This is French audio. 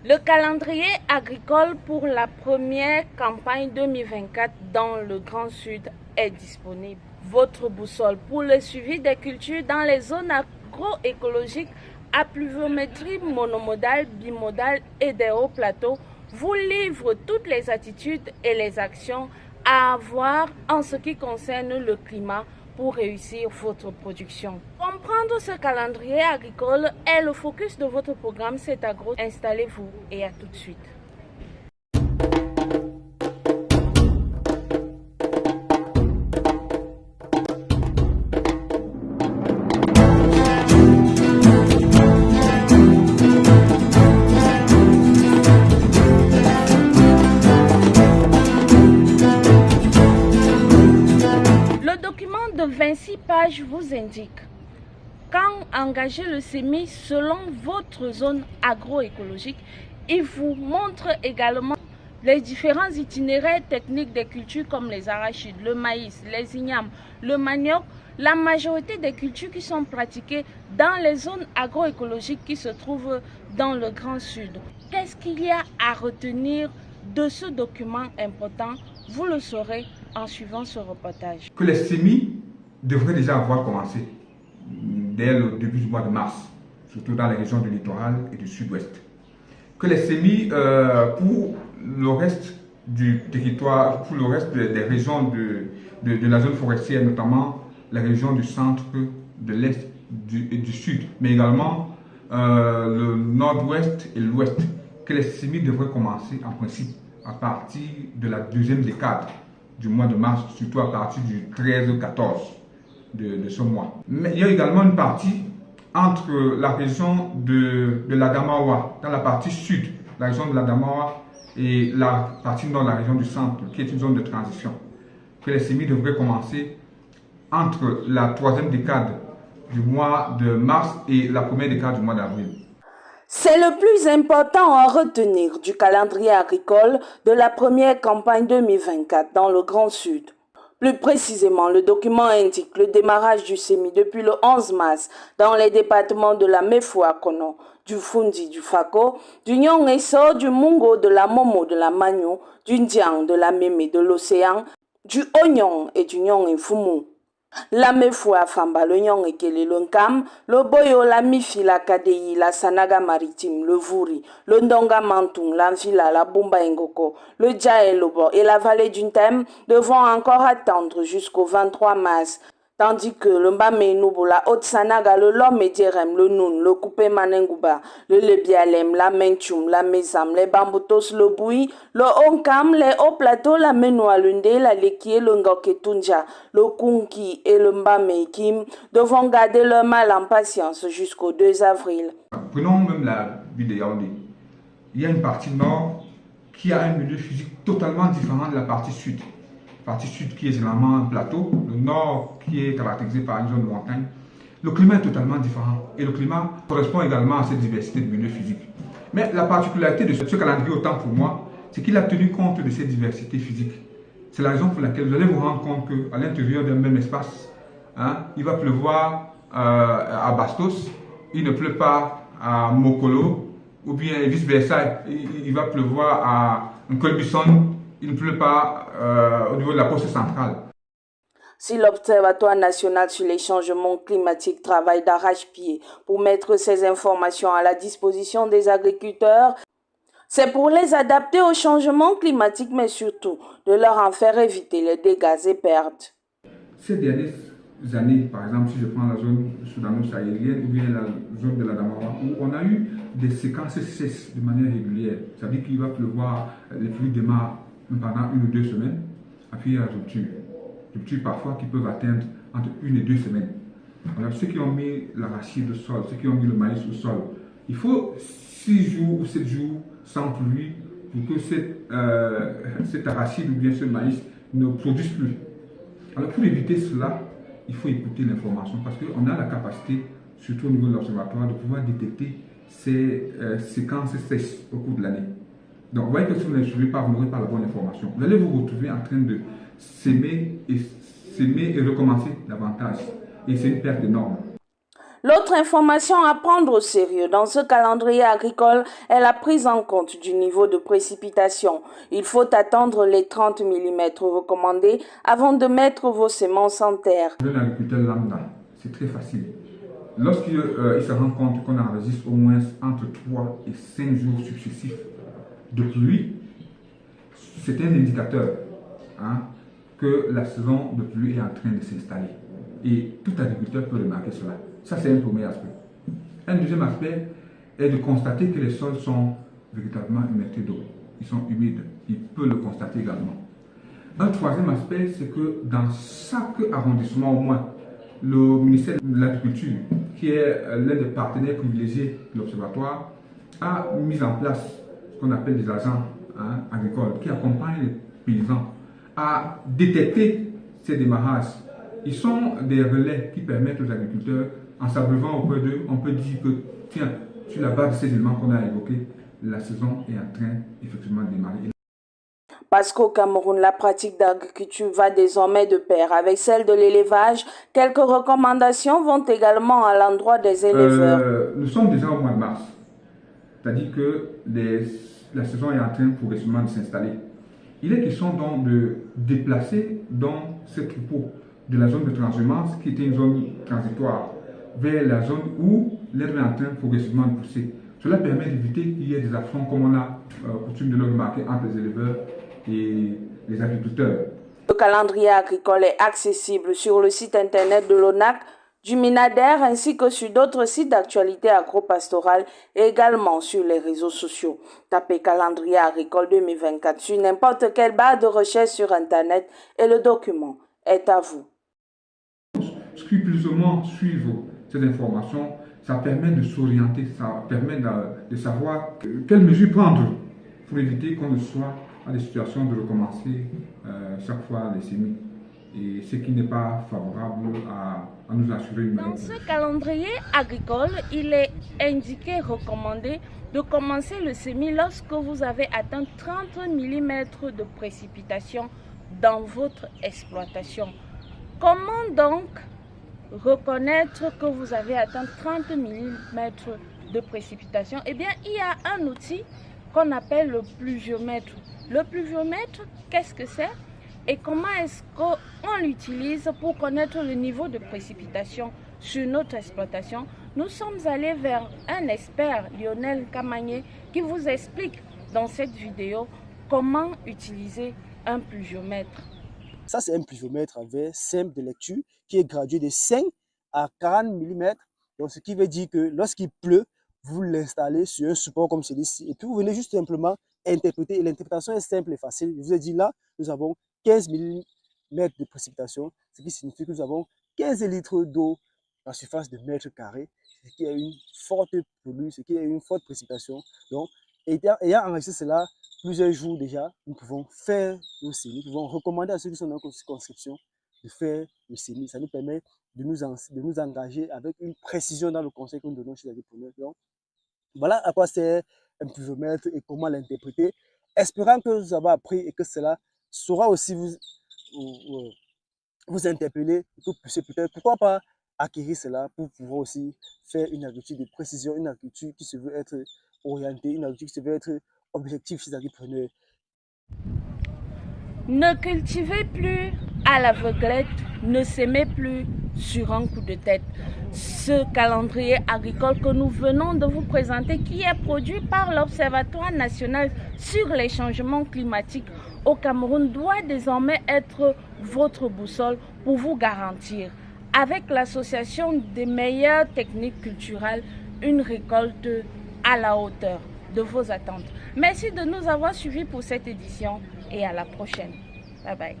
Le calendrier agricole pour la première campagne 2024 dans le Grand Sud est disponible. Votre boussole pour le suivi des cultures dans les zones agroécologiques à pluviométrie monomodale, bimodale et des hauts plateaux vous livre toutes les attitudes et les actions à avoir en ce qui concerne le climat pour réussir votre production. Comprendre ce calendrier agricole est le focus de votre programme C'est Agro. Installez-vous et à tout de suite. Le document de 26 pages vous indique quand engager le semis selon votre zone agroécologique. Il vous montre également les différents itinéraires techniques des cultures comme les arachides, le maïs, les ignames, le manioc, la majorité des cultures qui sont pratiquées dans les zones agroécologiques qui se trouvent dans le Grand Sud. Qu'est-ce qu'il y a à retenir de ce document important? Vous le saurez en suivant ce reportage. Que les semis devraient déjà avoir commencé dès le début du mois de mars, surtout dans les régions du littoral et du sud-ouest. Que les semis pour le reste du territoire, pour le reste des régions de la zone forestière, notamment les régions du centre, de l'est et du sud, mais également le nord-ouest et l'ouest, que les semis devraient commencer en principe à partir de la deuxième décade du mois de mars, surtout à partir du 13-14 de ce mois. Mais il y a également une partie entre la région de l'Adamawa, dans la partie sud, la région de l'Adamawa, et la partie nord, la région du centre, qui est une zone de transition, que les semis devraient commencer entre la troisième décade du mois de mars et la première décade du mois d'avril. C'est le plus important à retenir du calendrier agricole de la première campagne 2024 dans le Grand Sud. Plus précisément, le document indique le démarrage du semis depuis le 11 mars dans les départements de la Mefuakono, du Fundi, du Fako, du Nyong-Eso, du Mungo, de la Momo, de la Magno, du Ndiang, de la Mémé, de l'Océan, du Onyong et du Nyong-Fumu. La Mefua Famba, le Nyong Ekele, le Nkam, le Boyo, la Mifi, la Kadei, la Sanaga Maritime, le Vuri, le Ndonga Mantung, l'Anfila, la Bumba Ngoko, le Djaelobo et la vallée du Ntem devront encore attendre jusqu'au 23 mars. Tandis que le Mbamenubu, la Haute-Sanaga, le Lom et Dierem, le Noun, le Coupé Manenguba, le Lebialem, la Menchum, la Mesam, les Bamboutos, le Boui, le Onkam, les Hauts Plateaux, la Menoualunde, la Lekie, le Ngoketunja, le Kunki et le Mbameikim devront garder leur mal en patience jusqu'au 2 avril. Prenons même la ville de Yaoundé. Il y a une partie nord qui a un milieu physique totalement différent de la partie sud. La partie sud qui est généralement un plateau, le nord qui est caractérisé par une zone de montagne. Le climat est totalement différent et le climat correspond également à cette diversité de milieux physiques. Mais la particularité de ce calendrier, autant pour moi, c'est qu'il a tenu compte de cette diversité physique. C'est la raison pour laquelle vous allez vous rendre compte qu'à l'intérieur d'un même espace, il va pleuvoir à Bastos, il ne pleut pas à Mokolo, ou bien vice-versa, il va pleuvoir à Nkolbison, il ne pleut pas au niveau de la poste centrale. Si l'Observatoire national sur les changements climatiques travaille d'arrache-pied pour mettre ces informations à la disposition des agriculteurs, c'est pour les adapter aux changements climatiques, mais surtout de leur en faire éviter les dégâts et pertes. Ces dernières années, par exemple, si je prends la zone soudano-sahélienne ou bien la zone de la Damawa, où on a eu des séquences sèches de manière régulière, c'est-à-dire qu'il va pleuvoir, les pluies démarrent pendant 1 ou 2 semaines, et puis il y a la rupture parfois qui peuvent atteindre entre 1 et 2 semaines. Alors ceux qui ont mis l'arachide au sol, ceux qui ont mis le maïs au sol, il faut 6 jours ou 7 jours sans pluie pour que cet arachide ou bien ce maïs ne produise plus. Alors pour éviter cela, il faut écouter l'information parce qu'on a la capacité, surtout au niveau de l'observatoire, de pouvoir détecter ces séquences sèches au cours de l'année. Donc vous voyez que si vous ne suivez pas, vous n'aurez pas la bonne information. Vous allez vous retrouver en train de s'aimer et recommencer davantage. Et c'est une perte énorme. L'autre information à prendre au sérieux dans ce calendrier agricole est la prise en compte du niveau de précipitation. Il faut attendre les 30 mm recommandés avant de mettre vos semences en terre. Un agriculteur lambda, c'est très facile. Lorsqu'il se rend compte qu'on enregistre au moins entre 3 et 5 jours successifs de pluie, c'est un indicateur que la saison de pluie est en train de s'installer. Et tout agriculteur peut remarquer cela. Ça, c'est un premier aspect. Un deuxième aspect est de constater que les sols sont véritablement humectés d'eau. Ils sont humides. Il peut le constater également. Un troisième aspect, c'est que dans chaque arrondissement au moins, le ministère de l'Agriculture, qui est l'un des partenaires privilégiés de l'Observatoire, a mis en place ce qu'on appelle des agents agricoles qui accompagnent les paysans à détecter ces démarrages. Ils sont des relais qui permettent aux agriculteurs, en s'abreuvant auprès d'eux, on peut dire que, tiens, sur la base de ces éléments qu'on a évoqués, la saison est en train effectivement de démarrer. Parce qu'au Cameroun, la pratique d'agriculture va désormais de pair avec celle de l'élevage, quelques recommandations vont également à l'endroit des éleveurs. Nous sommes déjà au mois de mars, c'est-à-dire que la saison est en train progressivement de s'installer. Il est question donc de déplacer dans ces troupeaux de la zone de transhumance, qui était une zone transitoire, vers la zone où l'herbe est en train progressivement de pousser. Cela permet d'éviter qu'il y ait des affronts, comme on a coutume de le remarquer, entre les éleveurs et les agriculteurs. Le calendrier agricole est accessible sur le site internet de l'ONAC, du MINADER ainsi que sur d'autres sites d'actualité agro-pastorale et également sur les réseaux sociaux. Tapez calendrier agricole 2024 sur n'importe quelle barre de recherche sur internet et le document est à vous. Scrupuleusement suivre ces informations, ça permet de s'orienter, ça permet de savoir quelles mesures prendre pour éviter qu'on ne soit à des situations de recommencer chaque fois les semis. Et ce qui n'est pas favorable à nous assurer une meilleure. Dans ce calendrier agricole, il est indiqué, recommandé de commencer le semis lorsque vous avez atteint 30 mm de précipitation dans votre exploitation. Comment donc reconnaître que vous avez atteint 30 mm de précipitation? Eh bien, il y a un outil qu'on appelle le pluviomètre. Le pluviomètre, qu'est-ce que c'est et comment est-ce qu'on l'utilise pour connaître le niveau de précipitation sur notre exploitation? Nous sommes allés vers un expert, Lionel Kamagné, qui vous explique dans cette vidéo comment utiliser un pluviomètre. Ça, c'est un pluviomètre avec simple de lecture qui est gradué de 5 à 40 mm. Donc, ce qui veut dire que lorsqu'il pleut, vous l'installez sur un support comme celui-ci et puis vous venez juste simplement interpréter. Et l'interprétation est simple et facile. Je vous ai dit là, nous avons 15 mm de précipitation, ce qui signifie que nous avons 15 litres d'eau en surface de mètre carré, ce qui est une forte pluie, ce qui est une forte précipitation. Donc, ayant enregistré cela plusieurs jours déjà, nous pouvons faire le semis, nous pouvons recommander à ceux qui sont dans notre circonscription de faire le semis. Ça nous permet de nous engager avec une précision dans le conseil que nous donnons chez les agriculteurs. Donc, voilà à quoi sert un pluviomètre et comment l'interpréter. Espérant que vous avez appris et que cela saura aussi vous interpeller et que vous puissiez peut-être, pourquoi pas, acquérir cela pour pouvoir aussi faire une agriculture de précision, une agriculture qui se veut être orientée, une agriculture qui se veut être objective chez les agriculteurs. Ne cultivez plus à l'aveuglette, ne s'aimez plus sur un coup de tête. Ce calendrier agricole que nous venons de vous présenter, qui est produit par l'Observatoire national sur les changements climatiques au Cameroun, doit désormais être votre boussole pour vous garantir, avec l'association des meilleures techniques culturelles, une récolte à la hauteur de vos attentes. Merci de nous avoir suivis pour cette édition et à la prochaine. Bye bye.